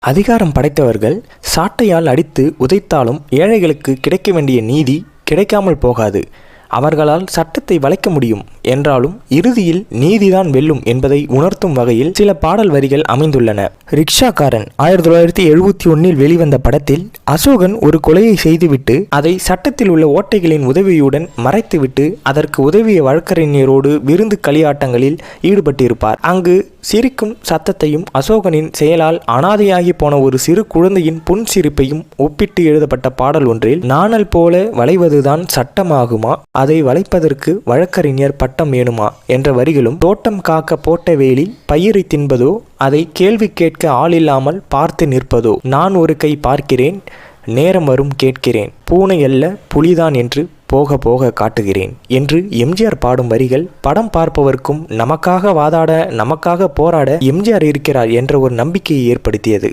அதிகாரம் படைத்தவர்கள் சாட்டையால் அடித்து உதைத்தாலும் ஏழைகளுக்கு கிடைக்க வேண்டிய நீதி கிடைக்காமல் போகாது. அவர்களால் சட்டத்தை வளைக்க முடியும் என்றாலும் இறுதியில் நீதிதான் வெல்லும் என்பதை உணர்த்தும் வகையில் சில பாடல் வரிகள் அமைந்துள்ளன. ரிக்ஷாக்காரன் 1971 வெளிவந்த படத்தில் அசோகன் ஒரு கொலையை செய்துவிட்டு அதை சட்டத்தில் உள்ள ஓட்டைகளின் உதவியுடன் மறைத்துவிட்டு அதற்கு உதவிய வழக்கறிஞரோடு விருந்து களியாட்டங்களில் ஈடுபட்டிருப்பார். அங்கு சிரிக்கும் சத்தத்தையும் அசோகனின் செயலால் அனாதையாகி போன ஒரு சிறு குழந்தையின் புன்சிரிப்பையும் ஒப்பிட்டு எழுதப்பட்ட பாடல் ஒன்றில், நாணல் போல வளைவதுதான் சட்டமாகுமா, அதை வளைப்பதற்கு வழக்கறிஞர் பட்டம் வேணுமா என்ற வரிகளும், தோட்டம் காக்க போட்ட வேலி பயிரை தின்பதோ, அதை கேள்வி கேட்க ஆளில்லாமல் பார்த்து நிற்பதோ, நான் ஒரு கை பார்க்கிறேன், நேரம் வரும் கேட்கிறேன், பூனை அல்ல புலிதான் என்று போக போக காட்டுகிறேன் என்று எம்ஜிஆர் பாடும் வரிகள் படம் பார்ப்பவர்க்கும் நமக்காக வாதாட நமக்காக போராட எம்ஜிஆர் இருக்கிறார் என்ற ஒரு நம்பிக்கையை ஏற்படுத்தியது.